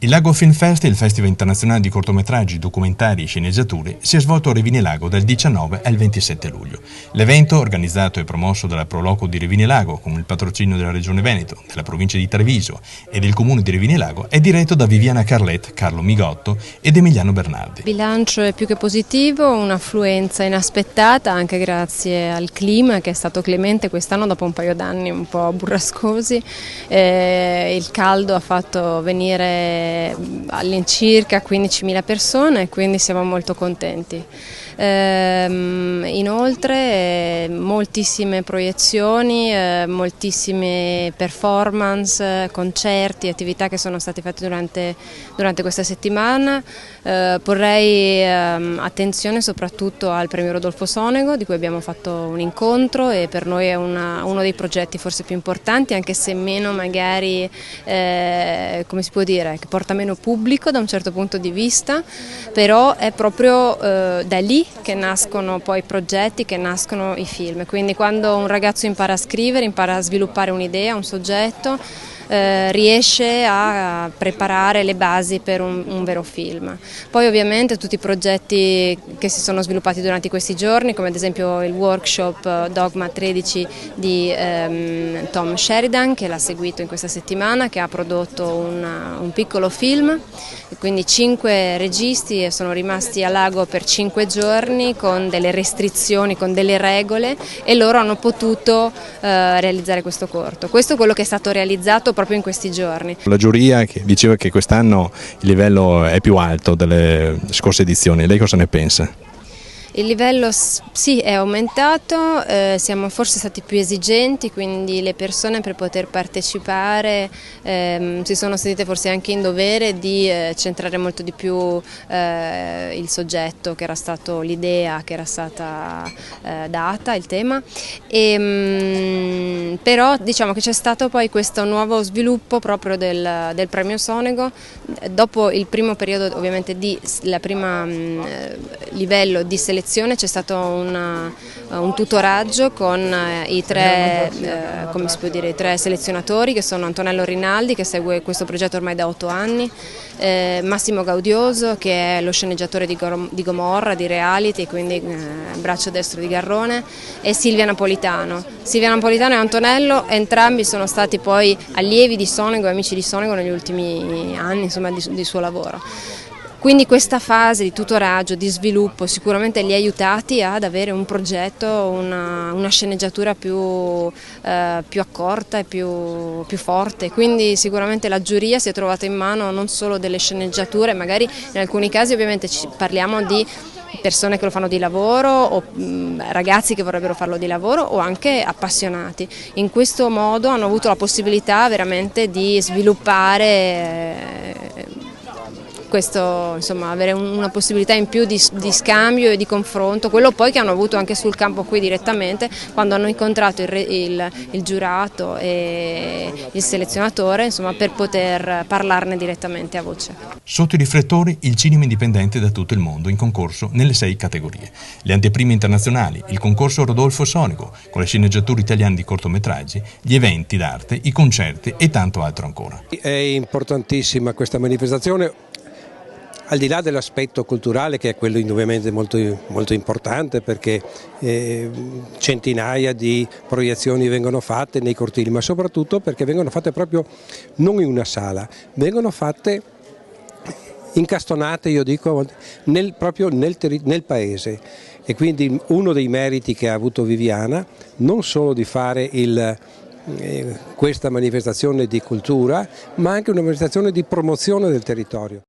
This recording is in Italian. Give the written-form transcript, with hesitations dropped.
Il Lago Film Fest, il festival internazionale di cortometraggi, documentari e sceneggiature, si è svolto a Revinilago dal 19 al 27 luglio. L'evento, organizzato e promosso dalla Proloco di Revinilago con il patrocinio della Regione Veneto, della provincia di Treviso e del comune di Revinilago, è diretto da Viviana Carlet, Carlo Migotto ed Emiliano Bernardi. Il bilancio è più che positivo, un'affluenza inaspettata anche grazie al clima che è stato clemente quest'anno dopo un paio d'anni un po' burrascosi. Il caldo ha fatto venire all'incirca 15.000 persone, quindi siamo molto contenti. Inoltre moltissime proiezioni, moltissime performance, concerti, attività che sono state fatte durante questa settimana. Porrei attenzione soprattutto al premio Rodolfo Sonego, di cui abbiamo fatto un incontro e per noi è uno dei progetti forse più importanti, anche se meno magari, come si può dire, che porta meno pubblico da un certo punto di vista, però è proprio da lì che nascono poi i progetti, che nascono i film. Quindi quando un ragazzo impara a scrivere, impara a sviluppare un'idea, un soggetto, riesce a preparare le basi per un vero film. Poi ovviamente tutti i progetti che si sono sviluppati durante questi giorni, come ad esempio il workshop Dogma 13 di Tom Sheridan, che l'ha seguito in questa settimana, che ha prodotto un piccolo film, quindi 5 registi sono rimasti a Lago per 5 giorni con delle restrizioni, con delle regole, e loro hanno potuto realizzare questo corto. Questo è quello che è stato realizzato proprio in questi giorni. La giuria che diceva che quest'anno il livello è più alto delle scorse edizioni, lei cosa ne pensa? Il livello sì, è aumentato, siamo forse stati più esigenti, quindi le persone per poter partecipare si sono sentite forse anche in dovere di centrare molto di più il soggetto, che era stato l'idea che era stata data, il tema, però diciamo che c'è stato poi questo nuovo sviluppo proprio del premio Sonego. Dopo il primo periodo, ovviamente la prima livello di selezione, c'è stato un tutoraggio con i tre selezionatori, che sono Antonello Rinaldi, che segue questo progetto ormai da 8 anni, Massimo Gaudioso, che è lo sceneggiatore di Gomorra, di reality, quindi braccio destro di Garrone, e Silvia Napolitano. Silvia Napolitano e Antonello, entrambi sono stati poi allievi di Sonego, amici di Sonego negli ultimi anni, insomma, di suo lavoro. Quindi questa fase di tutoraggio, di sviluppo, sicuramente li ha aiutati ad avere un progetto, una sceneggiatura più accorta e più forte. Quindi sicuramente la giuria si è trovata in mano non solo delle sceneggiature, magari in alcuni casi ovviamente parliamo di persone che lo fanno di lavoro o ragazzi che vorrebbero farlo di lavoro o anche appassionati. In questo modo hanno avuto la possibilità veramente di sviluppare questo, insomma, avere una possibilità in più di scambio e di confronto, quello poi che hanno avuto anche sul campo qui direttamente, quando hanno incontrato il giurato e il selezionatore, insomma, per poter parlarne direttamente a voce. Sotto i riflettori il cinema indipendente da tutto il mondo in concorso nelle 6 categorie. Le anteprime internazionali, il concorso Rodolfo Sonego con le sceneggiature italiane di cortometraggi, gli eventi d'arte, i concerti e tanto altro ancora. È importantissima questa manifestazione, al di là dell'aspetto culturale, che è quello indubbiamente molto, molto importante, perché centinaia di proiezioni vengono fatte nei cortili, ma soprattutto perché vengono fatte proprio non in una sala, vengono fatte incastonate, io dico, proprio nel paese. E quindi uno dei meriti che ha avuto Viviana, non solo di fare questa manifestazione di cultura, ma anche una manifestazione di promozione del territorio.